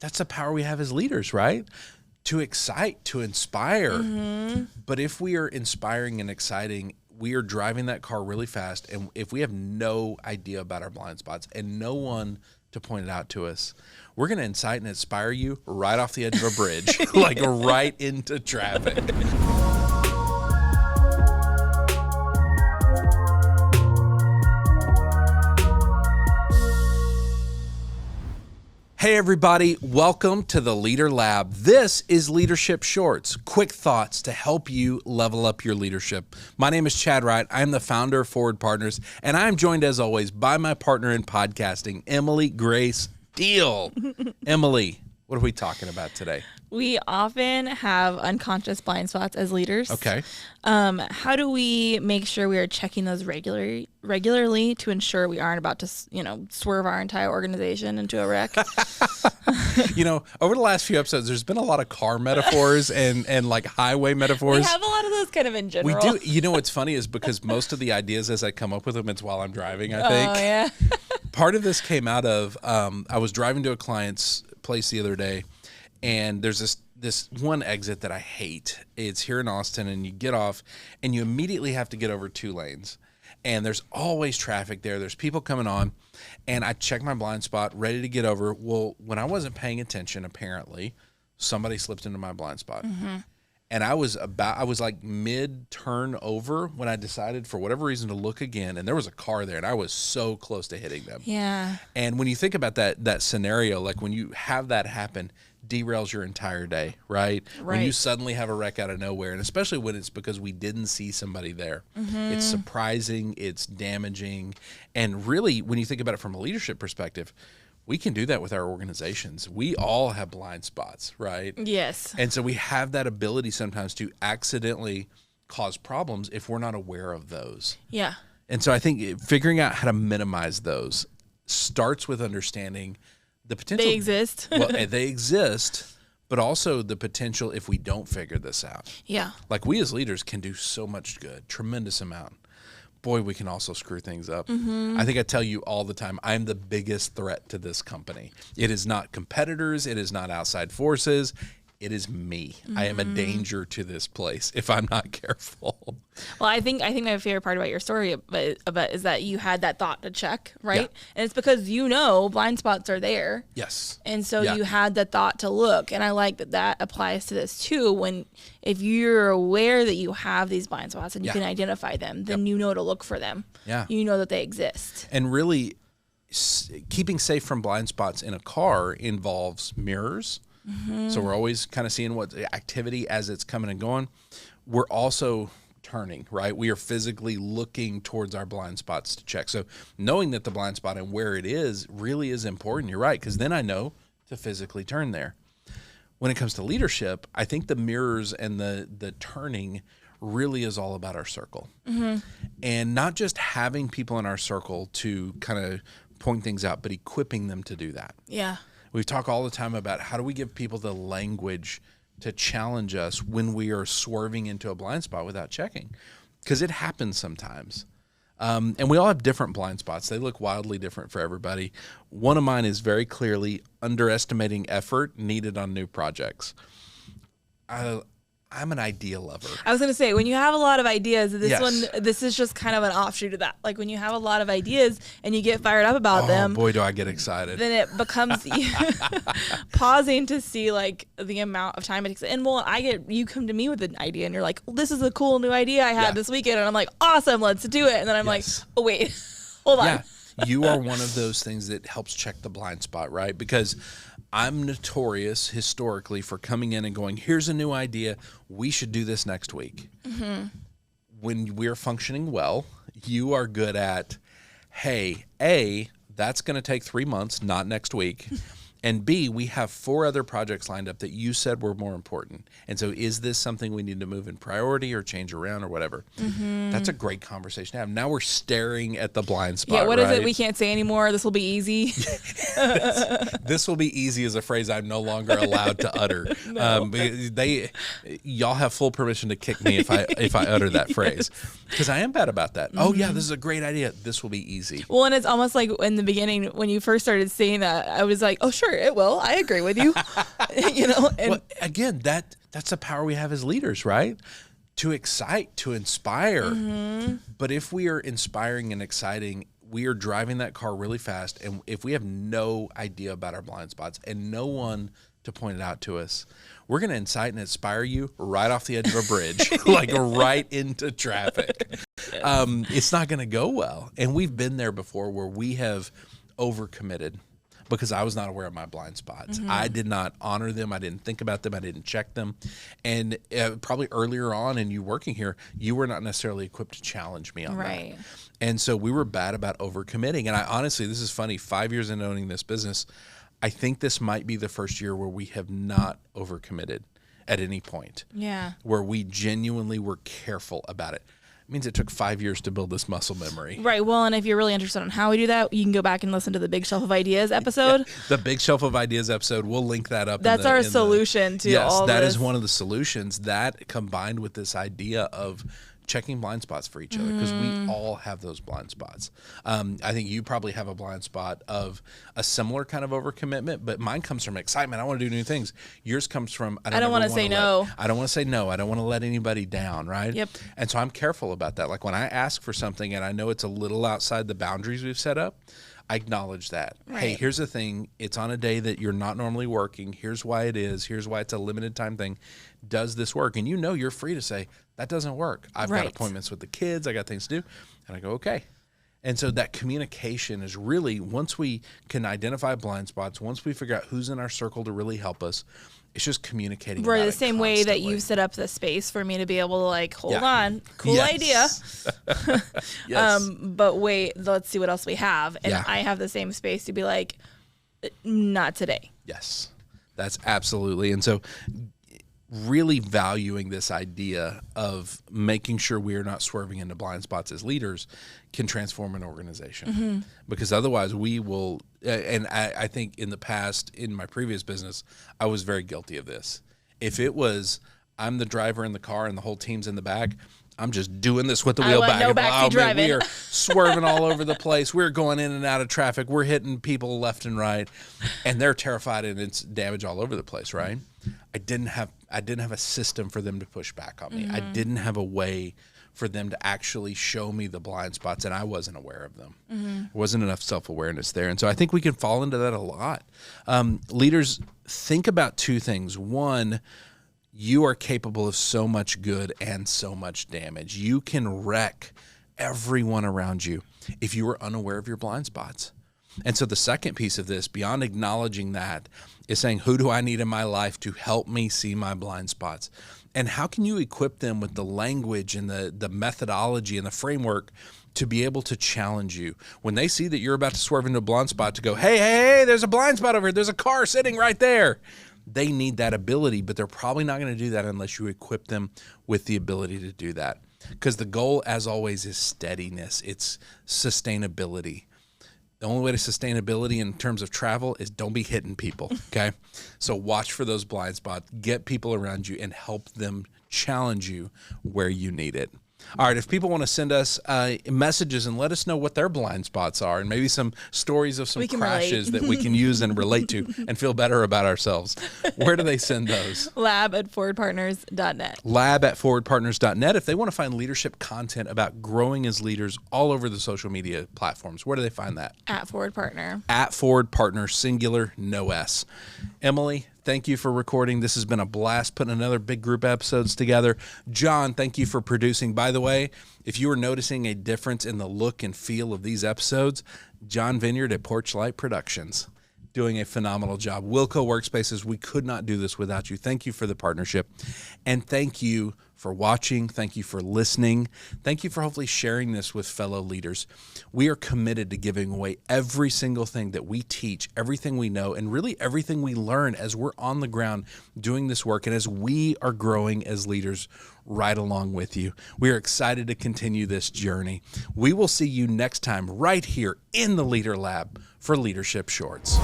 That's the power we have as leaders, right? To excite, to inspire. Mm-hmm. But if we are inspiring and exciting, we are driving that car really fast. And if we have no idea about our blind spots and no one to point it out to us, we're going to incite and inspire you right off the edge of a bridge, like right into traffic. Hey everybody, welcome to the Leader Lab. This is Leadership Shorts, quick thoughts to help you level up your leadership. My name is Chad Wright. I'm the founder of Forward Partners, and I'm joined as always by my partner in podcasting, Emily Grace Deal. Emily, what are we talking about today? We often have unconscious blind spots as leaders. Okay. How do we make sure we are checking those regularly to ensure we aren't about to, swerve our entire organization into a wreck? Over the last few episodes, there's been a lot of car metaphors and like highway metaphors. We have a lot of those kind of in general. We do. You know what's funny is because most of the ideas as I come up with them, it's while I'm driving, I think. Oh, yeah. Part of this came out of, I was driving to a client's place the other day, and there's this one exit that I hate. It's here in Austin, and you get off, and you immediately have to get over 2 lanes. And there's always traffic there. There's people coming on, and I check my blind spot, ready to get over. Well, when I wasn't paying attention, apparently, somebody slipped into my blind spot. Mm-hmm. And I was like mid-turn over when I decided for whatever reason to look again, and there was a car there, and I was so close to hitting them. Yeah. And when you think about that scenario, like when you have that happen, derails your entire day, right? When you suddenly have a wreck out of nowhere, and especially when it's because we didn't see somebody there. Mm-hmm. It's surprising, it's damaging, and really, when you think about it from a leadership perspective, we can do that with our organizations. We all have blind spots, right? Yes. And so we have that ability sometimes to accidentally cause problems if we're not aware of those. Yeah. And so I think figuring out how to minimize those starts with understanding the potential. They exist. Well, they exist, but also the potential if we don't figure this out. Yeah. Like we as leaders can do so much good, tremendous amount. Boy, we can also screw things up. Mm-hmm. I think I tell you all the time, I'm the biggest threat to this company. It is not competitors. It is not outside forces. It is me. Mm-hmm. I am a danger to this place if I'm not careful. Well, I think my favorite part about your story about is that you had that thought to check, right? Yeah. And it's because blind spots are there. Yes. And so you had the thought to look. And I like that applies to this too. If you're aware that you have these blind spots and you can identify them, then you know to look for them. Yeah. You know that they exist. And really, keeping safe from blind spots in a car involves mirrors. Mm-hmm. So we're always kind of seeing what activity as it's coming and going. We're also turning, right? We are physically looking towards our blind spots to check. So knowing that the blind spot and where it is really is important. You're right, because then I know to physically turn there. When it comes to leadership, I think the mirrors and the turning really is all about our circle. Mm-hmm. And not just having people in our circle to kind of point things out, but equipping them to do that. Yeah. We talk all the time about how do we give people the language to challenge us when we are swerving into a blind spot without checking, because it happens sometimes. And we all have different blind spots. They look wildly different for everybody. One of mine is very clearly underestimating effort needed on new projects. I'm an idea lover. I was going to say, when you have a lot of ideas, this is just kind of an offshoot of that. Like when you have a lot of ideas and you get fired up about them. Boy, do I get excited. Then it becomes pausing to see like the amount of time it takes. And you come to me with an idea and you're like, well, this is a cool new idea I had this weekend. And I'm like, awesome, let's do it. And then I'm like, oh, wait, hold on. Yeah, you are one of those things that helps check the blind spot, right? Because I'm notorious historically for coming in and going, here's a new idea. We should do this next week. Mm-hmm. When we're functioning well, you are good at, hey, A, that's going to take 3 months, not next week. And B, we have 4 other projects lined up that you said were more important. And so is this something we need to move in priority or change around or whatever? Mm-hmm. That's a great conversation to have. Now we're staring at the blind spot. Yeah, what right? is it we can't say anymore? This will be easy. This will be easy is a phrase I'm no longer allowed to utter. No. Y'all have full permission to kick me if I utter that phrase. Because I am bad about that. Mm-hmm. Oh yeah, this is a great idea. This will be easy. Well, and it's almost like in the beginning when you first started saying that, I was like, oh sure, sure, it will. I agree with you. And well, again, that's the power we have as leaders, right? To excite, to inspire. But if we are inspiring and exciting, we are driving that car really fast. And if we have no idea about our blind spots and no one to point it out to us, we're going to incite and inspire you right off the edge of a bridge, like right into traffic. It's not going to go well. And we've been there before where we have overcommitted because I was not aware of my blind spots. I did not honor them. I didn't think about them. I didn't check them. And probably earlier on in you working here, you were not necessarily equipped to challenge me on that. And so we were bad about overcommitting. And I honestly, this is funny, 5 years into owning this business, I think this might be the first year where we have not overcommitted at any point. Yeah. Where we genuinely were careful about it. It means it took 5 years to build this muscle memory. Right. Well, and if you're really interested in how we do that, you can go back and listen to the Big Shelf of Ideas episode. Yeah, the Big Shelf of Ideas episode. We'll link that up. That's our solution to all this. Yes, that is one of the solutions, that combined with this idea of checking blind spots for each other, because we all have those blind spots. I think you probably have a blind spot of a similar kind of overcommitment, but mine comes from excitement. I want to do new things. Yours comes from I don't want to say no. I don't want to say no. I don't want to let anybody down, right? Yep. And so I'm careful about that. Like when I ask for something and I know it's a little outside the boundaries we've set up, I acknowledge that. Right. Hey, here's the thing. It's on a day that you're not normally working. Here's why it is. Here's why it's a limited time thing. Does this work? And you're free to say, that doesn't work. I've got appointments with the kids. I got things to do. And I go, okay. And so that communication is really, once we can identify blind spots, once we figure out who's in our circle to really help us, it's just communicating. Right, the same way that you've set up the space for me to be able to like, hold on, cool idea. But wait, let's see what else we have. And I have the same space to be like, not today. Yes, that's absolutely. And so really valuing this idea of making sure we are not swerving into blind spots as leaders can transform an organization. Because otherwise we will, and I think in the past, in my previous business, I was very guilty of this. If it was, I'm the driver in the car and the whole team's in the back, I'm just doing this with the wheel back. No backseat driving. We are swerving all over the place. We're going in and out of traffic. We're hitting people left and right, and they're terrified, and it's damage all over the place, right? I didn't have a system for them to push back on me. I didn't have a way for them to actually show me the blind spots, and I wasn't aware of them. There wasn't enough self-awareness there. And so I think we can fall into that a lot. Leaders, think about two things. One, you are capable of so much good and so much damage. You can wreck everyone around you if you are unaware of your blind spots. And so the second piece of this, beyond acknowledging that, is saying, who do I need in my life to help me see my blind spots? And how can you equip them with the language and the methodology and the framework to be able to challenge you? When they see that you're about to swerve into a blind spot, to go, hey, there's a blind spot over here. There's a car sitting right there. They need that ability, but they're probably not going to do that unless you equip them with the ability to do that. Because the goal, as always, is steadiness. It's sustainability. The only way to sustainability in terms of travel is don't be hitting people, okay? So watch for those blind spots, get people around you, and help them challenge you where you need it. All right, if people want to send us messages and let us know what their blind spots are and maybe some stories of some crashes that we can use and relate to and feel better about ourselves, where do they send those? lab@forwardpartners.net. lab@forwardpartners.net. If they want to find leadership content about growing as leaders all over the social media platforms, where do they find that? @forwardpartner. @forwardpartner, singular, no S. Emily, thank you for recording. This has been a blast putting another big group episodes together. John, thank you for producing. By the way, if you are noticing a difference in the look and feel of these episodes, John Vineyard at Porchlight Productions, doing a phenomenal job. Wilco Workspaces, we could not do this without you. Thank you for the partnership. And thank you for watching. Thank you for listening. Thank you for hopefully sharing this with fellow leaders. We are committed to giving away every single thing that we teach, everything we know, and really everything we learn as we're on the ground doing this work and as we are growing as leaders right along with you. We are excited to continue this journey. We will see you next time right here in the Leader Lab for Leadership Shorts.